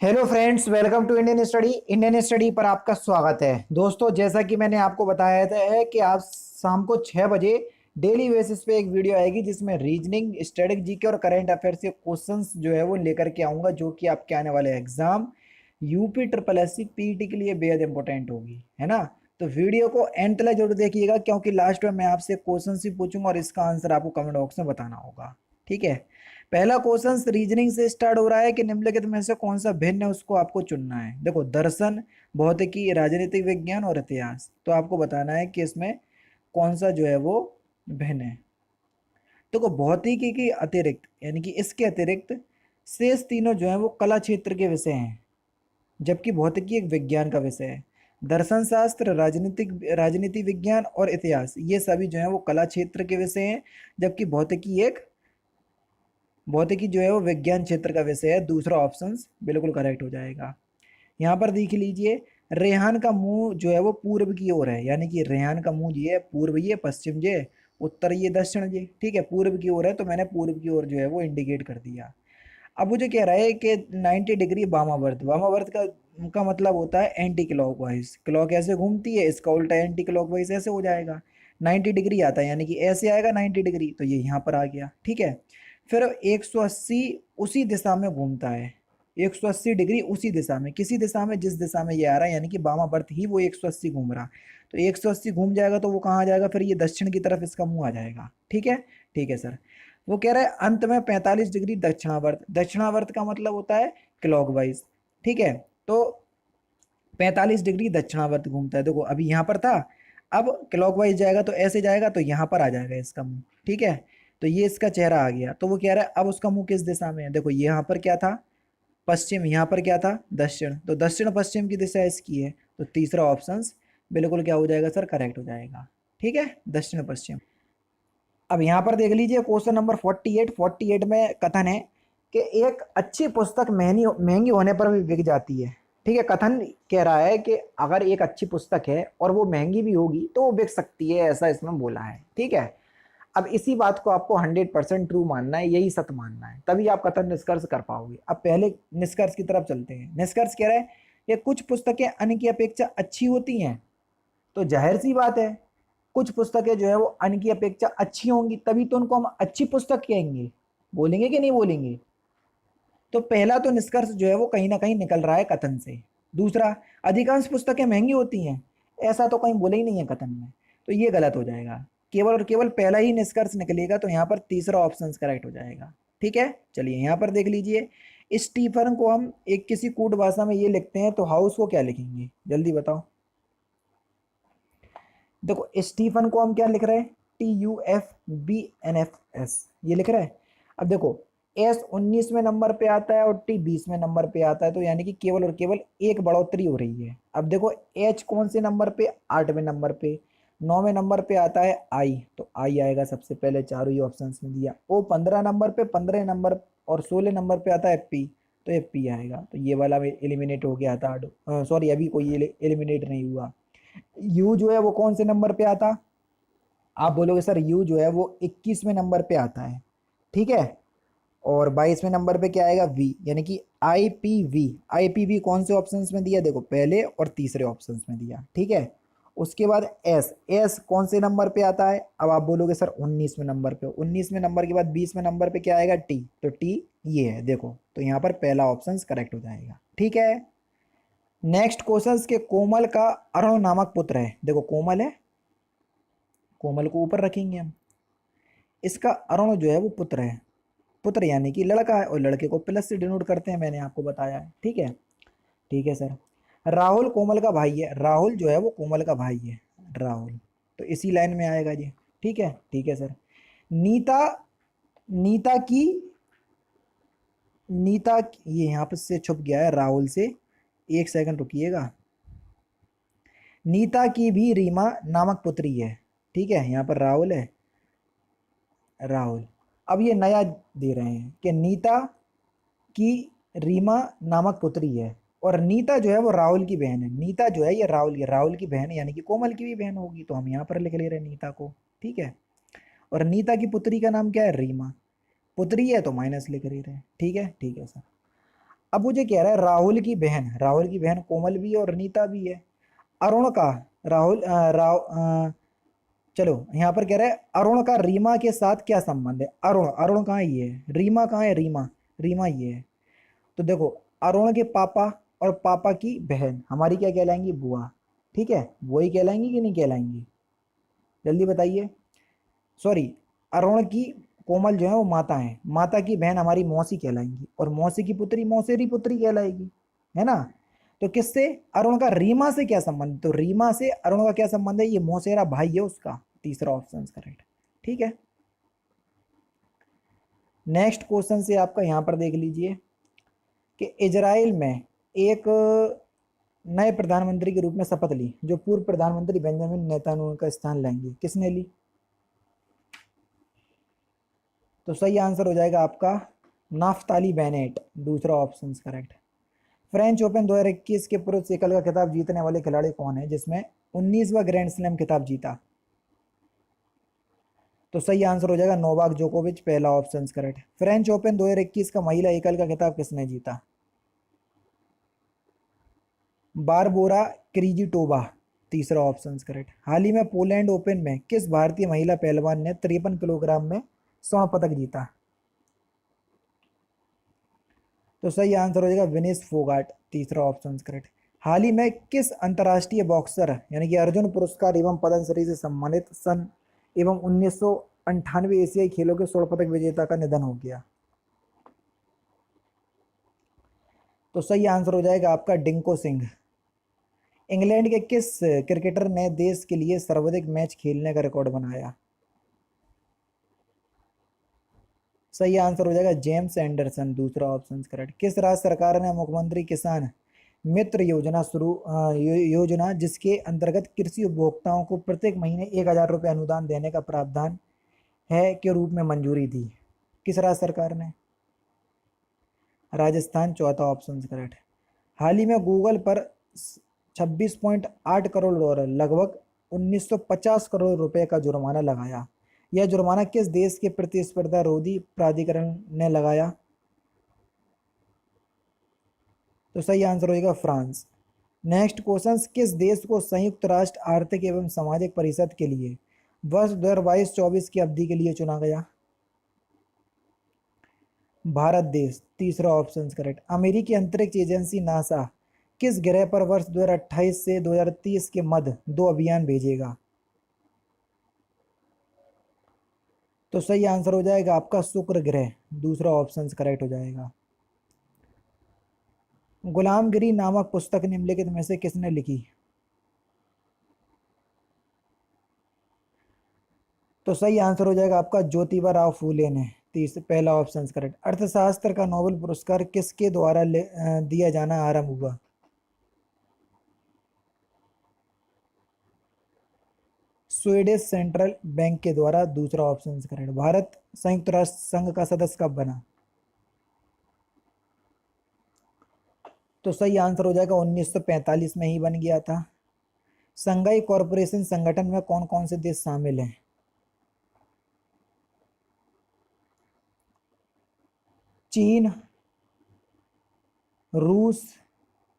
Hello friends, welcome to Indian study पर आपका स्वागत है। दोस्तों, जैसा कि मैंने आपको बताया था है कि आज शाम को 6 बजे डेली बेसिस पे एक वीडियो आएगी जिसमें रीजनिंग, स्टैटिक जीके और करंट अफेयर्स के क्वेश्चंस जो है वो लेकर के आऊँगा, जो कि आपके आने वाले exam UP triple S C PET के लिए बेहद इंपॉर्टेंट होगी, है ना। तो वीडियो को एंड तक जरूर देखिएगा, क्योंकि लास्ट में मैं आपसे क्वेश्चन ही पूछूंगा और इसका आंसर आपको कमेंट बॉक्स में बताना होगा। ठीक है। पहला क्वेश्चन रीजनिंग से स्टार्ट हो रहा है कि निम्नलिखित में से कौन सा भिन्न है, उसको आपको चुनना है। देखो, दर्शन, भौतिकी, राजनीतिक विज्ञान और इतिहास। तो आपको बताना है कि इसमें कौन सा जो है वो भिन्न है। देखो, भौतिकी के अतिरिक्त यानी कि इसके अतिरिक्त शेष तीनों जो है वो कला क्षेत्र के विषय हैं, जबकि भौतिकी एक विज्ञान का विषय है। दर्शन शास्त्र, राजनीति विज्ञान और इतिहास, ये सभी जो है वो कला क्षेत्र के विषय हैं, जबकि भौतिकी जो है वो विज्ञान क्षेत्र का विषय है। दूसरा ऑप्शन बिल्कुल करेक्ट हो जाएगा। यहाँ पर देख लीजिए, रेहान का मुंह जो है वो पूर्व की ओर है, यानी कि रेहान का मुंह ये है, पूर्व ये, पश्चिम ये, उत्तर ये, दक्षिण ये। ठीक है, पूर्व की ओर है तो मैंने पूर्व की ओर जो है वो इंडिकेट कर दिया। अब मुझे कह रहा है कि 90 डिग्री वामावर्त। वामावर्त का मतलब होता है एंटी क्लॉकवाइज। क्लॉक ऐसे घूमती है, इसका उल्टा एंटी क्लॉकवाइज ऐसे हो जाएगा। 90 डिग्री आता है, यानी कि ऐसे आएगा 90 डिग्री, तो ये यहाँ पर आ गया। ठीक है। फिर 180 उसी दिशा में घूमता है। 180 डिग्री उसी दिशा में, किसी दिशा में, जिस दिशा में ये आ रहा है, यानी कि वामावर्त ही वो 180 घूम रहा। तो 180 घूम जाएगा तो वो कहाँ आ जाएगा, फिर ये दक्षिण की तरफ इसका मुंह आ जाएगा। ठीक है। ठीक है सर। वो कह रहा है अंत में 45 डिग्री दक्षिणावर्त। दक्षिणावर्त का मतलब होता है क्लॉकवाइज। ठीक है। तो 45 डिग्री दक्षिणावर्त घूमता है। देखो, अभी यहाँ पर था, अब क्लॉकवाइज जाएगा तो ऐसे जाएगा, तो यहाँ पर आ जाएगा इसका मुंह। ठीक है। तो ये इसका चेहरा आ गया। तो वो कह रहा है अब उसका मुंह किस दिशा में है। देखो, यहाँ पर क्या था, पश्चिम, यहाँ पर क्या था, दक्षिण। तो दक्षिण पश्चिम की दिशा इसकी है, तो तीसरा ऑप्शन बिल्कुल क्या हो जाएगा सर, करेक्ट हो जाएगा। ठीक है, दक्षिण पश्चिम। अब यहाँ पर देख लीजिए क्वेश्चन नंबर 48 में कथन है कि एक अच्छी पुस्तक महंगी महंगी होने पर भी बिक जाती है। ठीक है, कथन कह रहा है कि अगर एक अच्छी पुस्तक है और वो महंगी भी होगी तो वो बिक सकती है, ऐसा इसमें बोला है। ठीक है। अब इसी बात को आपको 100% ट्रू मानना है, यही सत्य मानना है, तभी आप कथन निष्कर्ष कर पाओगे। अब पहले निष्कर्ष की तरफ चलते हैं। निष्कर्ष कह रहा है कि कुछ पुस्तकें अन्य की अपेक्षा अच्छी होती हैं, तो जाहिर सी बात है कुछ पुस्तकें जो है वो अन्य की अपेक्षा अच्छी होंगी, तभी तो उनको हम अच्छी पुस्तक कहेंगे। बोलेंगे कि नहीं बोलेंगे। तो पहला तो निष्कर्ष जो है वो कहीं ना कहीं निकल रहा है कथन से। दूसरा, अधिकांश पुस्तकें महंगी होती हैं, ऐसा तो कहीं बोले ही नहीं है कथन में, तो ये गलत हो जाएगा। केवल और केवल पहला ही निष्कर्ष निकलेगा, तो यहाँ पर तीसरा ऑप्शन करेक्ट हो जाएगा। ठीक है। चलिए यहाँ पर देख लीजिए, स्टीफन को हम एक किसी कूट भाषा में ये लिखते हैं, तो हाउस को क्या लिखेंगे, जल्दी बताओ। देखो, स्टीफन को हम क्या लिख रहे हैं, TUFBNFS, ये लिख रहे हैं। अब देखो, एस 19वें नंबर पे आता है और टी 20वें नंबर पे आता है, तो यानी कि केवल और केवल एक बढ़ोतरी हो रही है। अब देखो, एच कौन से नंबर पे, 8वें नंबर पे। 9वें नंबर पे आता है आई, तो आई आएगा सबसे पहले, चारों ही ऑप्शन में दिया। ओ 15 नंबर पे, 15 नंबर और 16 नंबर पे आता है पी, तो ये पी आएगा। तो ये वाला एलिमिनेट हो गया था, सॉरी अभी कोई एलिमिनेट नहीं हुआ। यू जो है वो कौन से नंबर पे आता, आप बोलोगे सर यू जो है वो 21वें नंबर पे आता है। ठीक है। और 22वें नंबर पे क्या आएगा, वी, यानी कि IPV। IPV कौन से ऑप्शंस में दिया, देखो पहले और तीसरे ऑप्शंस में दिया। ठीक है। उसके बाद एस, एस कौन से नंबर पे आता है, अब आप बोलोगे सर 19वें नंबर पे। 19वें नंबर के बाद 20वें नंबर पे क्या आएगा, टी, तो टी ये है। देखो, तो यहाँ पर पहला ऑप्शन करेक्ट हो जाएगा। ठीक है। नेक्स्ट क्वेश्चन के कोमल का अरुण नामक पुत्र है। देखो, कोमल है, कोमल को ऊपर रखेंगे हम। इसका अरुण जो है वो पुत्र है। पुत्र यानी कि लड़का है, और लड़के को प्लस से डिनोट करते हैं, मैंने आपको बताया है। ठीक है। ठीक है सर। राहुल कोमल का भाई है। राहुल जो है वो कोमल का भाई है, राहुल, तो इसी लाइन में आएगा जी। ठीक है। ठीक है सर। नीता, नीता की, ये यहाँ पर से छुप गया है राहुल से, एक सेकंड रुकिएगा। नीता की भी रीमा नामक पुत्री है। ठीक है, यहाँ पर राहुल है, राहुल। अब ये नया दे रहे हैं कि नीता की रीमा नामक पुत्री है, और नीता जो है वो राहुल की बहन है। नीता जो है ये राहुल की बहन है, यानी कि कोमल की भी बहन होगी, तो हम यहाँ पर लिख ले रहे हैं नीता को। ठीक है। और नीता की पुत्री का नाम क्या है, रीमा। पुत्री है तो माइनस लिख रहे हैं। ठीक है। ठीक है सर। अब मुझे कह रहा है राहुल की बहन कोमल भी है और नीता भी है। अरुण का राहुल चलो यहाँ पर कह रहा है अरुण का रीमा के साथ क्या संबंध है। अरुण अरुण कहाँ है, ये है। रीमा कहाँ है, रीमा रीमा ये है। तो देखो, अरुण के पापा और पापा की बहन हमारी क्या कहलाएंगी, बुआ। ठीक है, वही कहलाएंगी कि नहीं कहलाएंगी, जल्दी बताइए। सॉरी, अरुण की कोमल जो है वो माता है, माता की बहन हमारी मौसी कहलाएंगी, और मौसी की पुत्री मौसेरी पुत्री कहलाएगी, है ना। तो किससे, अरुण का रीमा से क्या संबंध, तो रीमा से अरुण का क्या संबंध है, ये मौसेरा भाई है उसका। तीसरा ऑप्शन करेक्ट। ठीक है, नेक्स्ट क्वेश्चन से आपका यहाँ पर देख लीजिए कि इजराइल में एक नए प्रधानमंत्री के रूप में शपथ ली, जो पूर्व प्रधानमंत्री बेंजामिन नेतन्याहू का स्थान लेंगे, किसने ली। तो सही आंसर हो जाएगा आपका नाफ्ताली बेनेट, दूसरा ऑप्शन करेक्ट। फ्रेंच ओपन 2021 के पुरुष एकल का खिताब जीतने वाले खिलाड़ी कौन है, जिसमें 19वां ग्रैंड स्लैम खिताब जीता। तो सही आंसर हो जाएगा नोवाक जोकोविच, पहला ऑप्शन करेक्ट। फ्रेंच ओपन 2021 का महिला एकल का खिताब किसने जीता। बारबोरा क्रीजिटोवा, तीसरा ऑप्शन करेक्ट। हाल ही में पोलैंड ओपन में किस भारतीय महिला पहलवान ने 53 किलोग्राम में स्वर्ण पदक जीता। तो सही आंसर हो जाएगा विनेश फोगाट, तीसरा ऑप्शन करेक्ट। हाल ही में किस अंतर्राष्ट्रीय बॉक्सर यानी कि अर्जुन पुरस्कार एवं पद्मश्री से सम्मानित सन एवं 1998 एशियाई खेलों के स्वर्ण पदक विजेता का निधन हो गया। तो सही आंसर हो जाएगा आपका डिंको सिंह। इंग्लैंड के किस क्रिकेटर ने देश के लिए सर्वाधिक मैच खेलने का रिकॉर्ड बनाया। सही आंसर हो जाएगा जेम्स एंडरसन, दूसरा ऑप्शन करेक्ट। किस राज्य सरकार ने मुख्यमंत्री किसान मित्र योजना जिसके अंतर्गत कृषि उपभोक्ताओं को प्रत्येक महीने 1,000 रुपये अनुदान देने का प्रावधान है के रूप में मंजूरी दी, किस राज्य सरकार ने। राजस्थान, चौथा ऑप्शन करेक्ट। हाल ही में गूगल पर 26.8 करोड़ डॉलर लगभग 1950 करोड़ रुपए का जुर्माना लगाया। यह जुर्माना किस देश के प्रतिस्पर्धा रोधी प्राधिकरण ने लगाया। तो सही आंसर होगा फ्रांस। नेक्स्ट क्वेश्चन, किस देश को संयुक्त राष्ट्र आर्थिक एवं सामाजिक परिषद के लिए वर्ष 2022-24 की अवधि के लिए चुना गया। भारत देश, तीसरा ऑप्शन करेक्ट। अमेरिकी अंतरिक्ष एजेंसी नासा किस ग्रह पर वर्ष 2028 से 2030 के मध्य 2 अभियान भेजेगा। तो सही आंसर हो जाएगा आपका शुक्र ग्रह, दूसरा ऑप्शन करेक्ट हो जाएगा। गुलामगिरी नामक पुस्तक निम्नलिखित में से किसने लिखी। तो सही आंसर हो जाएगा आपका ज्योतिबा राव फूले ने, पहला ऑप्शन करेक्ट। अर्थशास्त्र का नोबेल पुरस्कार किसके द्वारा दिया जाना आरंभ हुआ। स्वीडिश सेंट्रल बैंक के द्वारा, दूसरा ऑप्शन करेक्ट। भारत संयुक्त राष्ट्र संघ का सदस्य कब बना। तो सही आंसर हो जाएगा 1945 में ही बन गया था। संघाई कॉरपोरेशन संगठन में कौन कौन से देश शामिल हैं। चीन, रूस,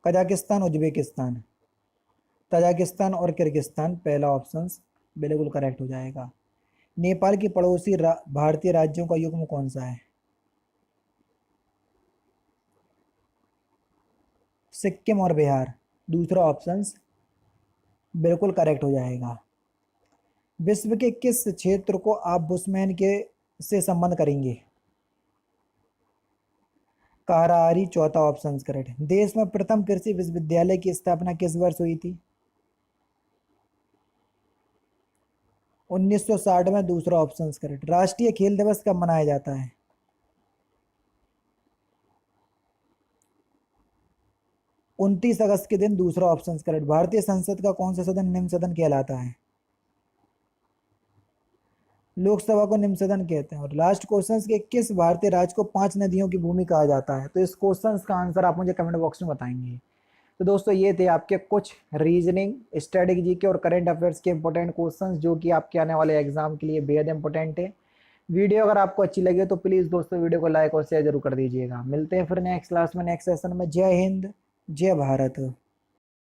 कजाकिस्तान, उज्बेकिस्तान। तजाकिस्तान और किर्गिस्तान, पहला ऑप्शन बिल्कुल करेक्ट हो जाएगा। नेपाल की पड़ोसी भारतीय राज्यों का युग्म कौन सा है। सिक्किम और बिहार, दूसरा ऑप्शन बिल्कुल करेक्ट हो जाएगा। विश्व के किस क्षेत्र को आप बुशमैन के से संबंध करेंगे। कारारी, चौथा ऑप्शन करेक्ट। देश में प्रथम कृषि विश्वविद्यालय की स्थापना किस वर्ष हुई थी। 1960 में, दूसरा ऑप्शन करेक्ट। राष्ट्रीय खेल दिवस कब मनाया जाता है। 29 अगस्त के दिन, दूसरा ऑप्शन करेक्ट। भारतीय संसद का कौन सा सदन निम्न सदन कहलाता है। लोकसभा को निम्न सदन कहते हैं। और लास्ट क्वेश्चन के किस भारतीय राज्य को 5 नदियों की भूमि कहा जाता है। तो इस क्वेश्चन का आंसर आप मुझे कमेंट बॉक्स में बताएंगे। तो दोस्तों, ये थे आपके कुछ रीजनिंग, स्ट्रेटेजी के और करंट अफेयर्स के इंपॉर्टेंट क्वेश्चंस जो कि आपके आने वाले एग्जाम के लिए बेहद इंपॉर्टेंट है। वीडियो अगर आपको अच्छी लगे तो प्लीज़ दोस्तों वीडियो को लाइक और शेयर जरूर कर दीजिएगा। मिलते हैं फिर नेक्स्ट क्लास में, नेक्स्ट सेशन में। जय हिंद, जय भारत।